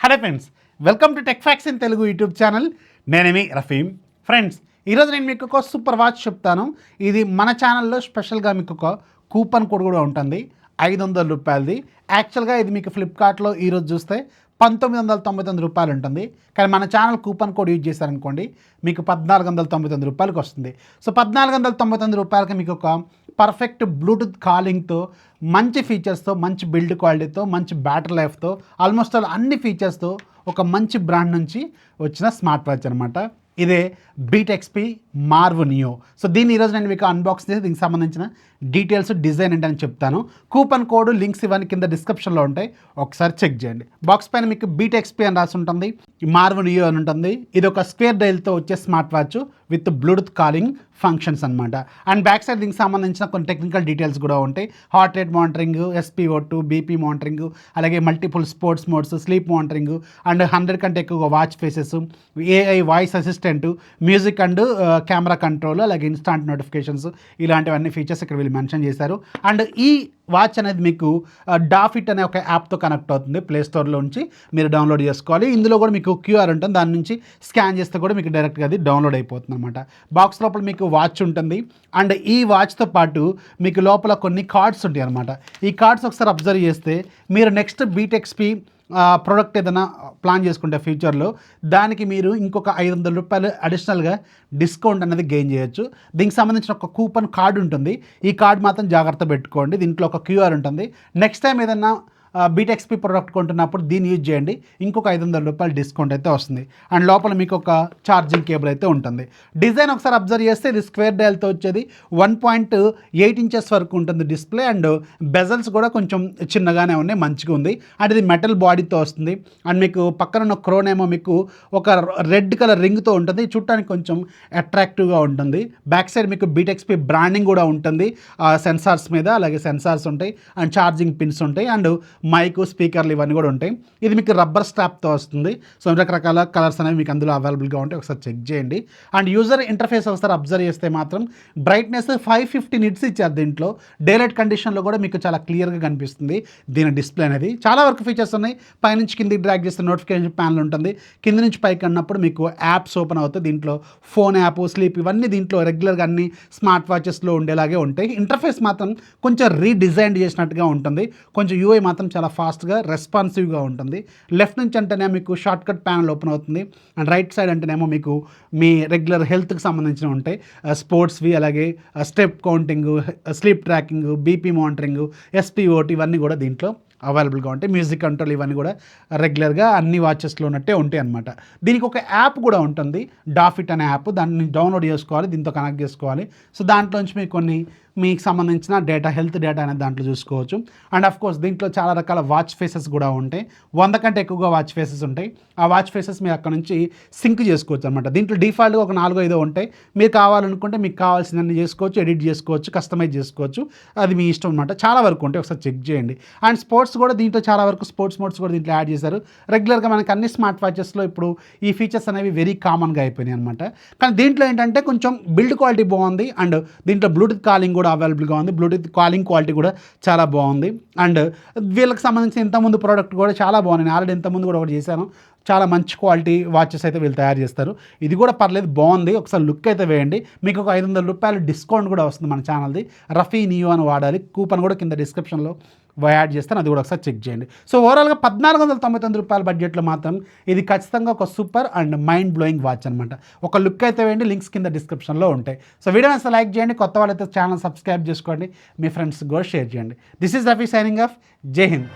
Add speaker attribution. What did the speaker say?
Speaker 1: Hello friends, welcome to tech fax in Telugu YouTube channel. నేనేమి Rafeem. Friends, ఈరోజు నేను మీకు ఒక సూపర్ వాచ్ చెప్తాను. ఇది మన ఛానల్లో స్పెషల్గా మీకు ఒక కూపన్ కోడ్ కూడా ఉంటుంది, 500 రూపాయలది. యాక్చువల్గా ఇది మీకు ఫ్లిప్కార్ట్లో ఈరోజు చూస్తే 1999 రూపాయలు ఉంటుంది. కానీ మన ఛానల్ కూపన్ కోడ్ యూజ్ చేశారనుకోండి, మీకు 1499 రూపాయలకి వస్తుంది. సో 1499 రూపాయలకి మీకు ఒక పర్ఫెక్ట్ బ్లూటూత్ కాలింగ్తో, మంచి ఫీచర్స్తో, మంచి బిల్డ్ క్వాలిటీతో, మంచి బ్యాటరీ లైఫ్తో, ఆల్మోస్ట్ ఆల్ అన్ని ఫీచర్స్తో ఒక మంచి బ్రాండ్ నుంచి వచ్చిన స్మార్ట్ వాచ్ అనమాట. ఇదే బీట్ ఎక్స్పీ మార్వ్ నియో. సో దీన్ని ఈరోజు నేను మీకు అన్బాక్స్ చేసి దీనికి సంబంధించిన డీటెయిల్స్, డిజైన్ ఏంటని చెప్తాను. కూపన్ కోడ్ లింక్స్ ఇవన్నీ కింద డిస్క్రిప్షన్లో ఉంటాయి, ఒకసారి చెక్ చేయండి. బాక్స్ పైన మీకు బీట్ ఎక్స్పీ అని రాసి ఉంటుంది, మార్వ్ నియో అని ఉంటుంది. ఇది ఒక స్క్వేర్ డైల్తో వచ్చే smart watch with bluetooth calling functions అనమాట. అండ్ బ్యాక్ సైడ్ దీనికి సంబంధించిన కొన్ని టెక్నికల్ డీటెయిల్స్ కూడా ఉంటాయి. Heart rate monitoring, SpO2, BP monitoring, అలాగే multiple sports modes, sleep monitoring, and 100 కంటే ఎక్కువ watch faces, AI voice assistant, music and camera control, అలాగే ఇన్స్టాంట్ నోటిఫికేషన్స్, ఇలాంటివన్నీ ఫీచర్స్ ఇక్కడ వీళ్ళు మెన్షన్ చేశారు. అండ్ ఈ వాచ్ అనేది మీకు డాఫిట్ అనే ఒక యాప్తో కనెక్ట్ అవుతుంది. ప్లే స్టోర్లో నుంచి మీరు డౌన్లోడ్ చేసుకోవాలి. ఇందులో కూడా మీకు QR ఉంటుంది, దాని నుంచి స్కాన్ చేస్తే కూడా మీకు డైరెక్ట్గా అది డౌన్లోడ్ అయిపోతుంది అనమాట. బాక్స్ లోపల మీకు వాచ్ ఉంటుంది. అండ్ ఈ వాచ్తో పాటు మీకు లోపల కొన్ని కార్డ్స్ ఉంటాయి అనమాట. ఈ కార్డ్స్ ఒకసారి అబ్జర్వ్ చేస్తే మీరు నెక్స్ట్ బీట్ ఎక్స్పీ ప్రోడక్ట్ ఏదైనా ప్లాన్ చేసుకుంటే ఫ్యూచర్లో దానికి మీరు ఇంకొక 500 రూపాయలు అడిషనల్గా డిస్కౌంట్ అనేది గెయిన్ చేయొచ్చు. దీనికి సంబంధించిన ఒక కూపన్ కార్డు ఉంటుంది. ఈ కార్డు మాత్రం జాగ్రత్త పెట్టుకోండి. దీంట్లో ఒక QR ఉంటుంది. నెక్స్ట్ టైం ఏదైనా బీట్ ఎక్స్పీ ప్రోడక్ట్ కొంటున్నప్పుడు దీన్ని యూజ్ చేయండి, ఇంకొక 500 రూపాయలు డిస్కౌంట్ అయితే వస్తుంది. అండ్ లోపల మీకు ఒక ఛార్జింగ్ కేబుల్ అయితే ఉంటుంది. డిజైన్ ఒకసారి అబ్జర్వ్ చేస్తే ఇది స్క్వేర్ డైల్తో వచ్చేది. 1.8 ఇంచెస్ వరకు ఉంటుంది డిస్ప్లే. అండ్ బెజల్స్ కూడా కొంచెం చిన్నగానే ఉన్నాయి, మంచిగా ఉంది. అండ్ ఇది మెటల్ బాడీతో వస్తుంది. అండ్ మీకు పక్కన ఉన్న క్రోన్ ఏమో మీకు ఒక రెడ్ కలర్ రింగ్తో ఉంటుంది, చూడటానికి కొంచెం అట్రాక్టివ్గా ఉంటుంది. బ్యాక్ సైడ్ మీకు బీట్ ఎక్స్పీ బ్రాండింగ్ కూడా ఉంటుంది సెన్సార్స్ మీద, అలాగే సెన్సార్స్ ఉంటాయి అండ్ ఛార్జింగ్ పిన్స్ ఉంటాయి అండ్ మైక్, స్పీకర్లు ఇవన్నీ కూడా ఉంటాయి. ఇది మీకు రబ్బర్ స్ట్రాప్తో వస్తుంది. సో రకరకాల కలర్స్ అనేవి మీకు అందులో అవైలబుల్గా ఉంటాయి, ఒకసారి చెక్ చేయండి. అండ్ యూజర్ ఇంటర్ఫేస్ ఒకసారి అబ్జర్వ్ చేస్తే మాత్రం బ్రైట్నెస్ 550 నిట్స్ ఇచ్చారు. దీంట్లో డేలైట్ కండిషన్లో కూడా మీకు చాలా క్లియర్గా కనిపిస్తుంది దీని డిస్ప్లే అనేది. చాలా వరకు ఫీచర్స్ ఉన్నాయి. పైనుంచి కిందికి డ్రాగ్ చేస్తే నోటిఫికేషన్ ప్యానల్ ఉంటుంది, కింది నుంచి పైకి అన్నప్పుడు మీకు యాప్స్ ఓపెన్ అవుతాయి. దీంట్లో ఫోన్ యాప్, స్లీప్ ఇవన్నీ దీంట్లో రెగ్యులర్గా అన్ని స్మార్ట్ వాచెస్లో ఉండేలాగే ఉంటాయి. ఇంటర్ఫేస్ మాత్రం కొంచెం రీడిజైన్ చేసినట్టుగా ఉంటుంది. కొంచెం UI మాత్రం చాలా ఫాస్ట్గా, రెస్పాన్సివ్గా ఉంటుంది. లెఫ్ట్ నుంచి అంటేనే మీకు షార్ట్కట్ ప్యానల్ ఓపెన్ అవుతుంది. అండ్ రైట్ సైడ్ అంటేనేమో మీకు మీ రెగ్యులర్ హెల్త్కి సంబంధించినవి ఉంటాయి, స్పోర్ట్స్వి, అలాగే step counting, sleep tracking, BP monitoring, SpO2 ఇవన్నీ కూడా దీంట్లో అవైలబుల్గా ఉంటాయి. మ్యూజిక్ కంట్రోల్ ఇవన్నీ కూడా రెగ్యులర్గా అన్ని వాచెస్లో ఉన్నట్టే ఉంటాయి అనమాట. దీనికి ఒక యాప్ కూడా ఉంటుంది, డాఫిట్ అనే యాప్. దాన్ని డౌన్లోడ్ చేసుకోవాలి, దీంతో కనెక్ట్ చేసుకోవాలి. సో దాంట్లోంచి మీకు సంబంధించిన డేటా, హెల్త్ డేటా అనేది దాంట్లో చూసుకోవచ్చు. అండ్ ఆఫ్ కోర్స్ దీంట్లో చాలా రకాల వాచ్ ఫేసెస్ కూడా ఉంటాయి. 100 కంటే ఎక్కువగా వాచ్ ఫేసెస్ ఉంటాయి. ఆ వాచ్ ఫేసెస్ మీరు అక్కడ నుంచి సింక్ చేసుకోవచ్చు అనమాట. దీంట్లో డిఫాల్ట్గా ఒక 4-5 ఉంటాయి. మీరు కావాలనుకుంటే మీకు కావాల్సినన్ని చేసుకోవచ్చు, ఎడిట్ చేసుకోవచ్చు, కస్టమైజ్ చేసుకోవచ్చు. అది మీ ఇష్టం అనమాట. చాలా వరకు ఉంటాయి, ఒకసారి చెక్ చేయండి. అండ్ స్పోర్ట్స్ కూడా దీంట్లో చాలా వరకు స్పోర్ట్స్ మోడ్స్ కూడా దీంట్లో యాడ్ చేశారు. రెగ్యులర్గా మనకి అన్ని స్మార్ట్ వాచెస్లో ఇప్పుడు ఈ ఫీచర్స్ అనేవి వెరీ కామన్గా అయిపోయినాయి అనమాట. కానీ దీంట్లో ఏంటంటే కొంచెం బిల్డ్ క్వాలిటీ బాగుంది. అండ్ దీంట్లో బ్లూటూత్ కాలింగ్ కూడా అవైలబుల్గా ఉంది. బ్లూటూత్ కాలింగ్ క్వాలిటీ కూడా చాలా బాగుంది. అండ్ వీళ్ళకి సంబంధించిన ఇంతకుముందు ప్రోడక్ట్ కూడా చాలా బాగుంది. నేను ఆల్రెడీ ఇంతకుముందు కూడా ఒకటి చేశాను. చాలా మంచి క్వాలిటీ వాచెస్ అయితే వీళ్ళు తయారు చేస్తారు. ఇది కూడా పర్లేదు, బాగుంది. ఒకసారి లుక్ అయితే వేయండి. మీకు ఒక 500 రూపాయలు డిస్కౌంట్ కూడా వస్తుంది మన ఛానల్ది. రఫీ నియో అని వాడాలి. కూపన్ కూడా కింద డిస్క్రిప్షన్లో యాడ్ చేస్తాను, అది కూడా ఒకసారి చెక్ చేయండి. సో ఓవరాల్గా 1499 రూపాయల బడ్జెట్లో మాత్రం ఇది ఖచ్చితంగా ఒక super and mind blowing watch అనమాట. ఒక లుక్ అయితే వేయండి, లింక్స్ కింద డిస్క్రిప్షన్లో ఉంటాయి. సో వీడియో అసలు లైక్ చేయండి, కొత్త వాళ్ళైతే ఛానల్ సబ్స్క్రైబ్ చేసుకోండి, మీ ఫ్రెండ్స్ కూడా షేర్ చేయండి. This is Rafi signing off. జై హింద్.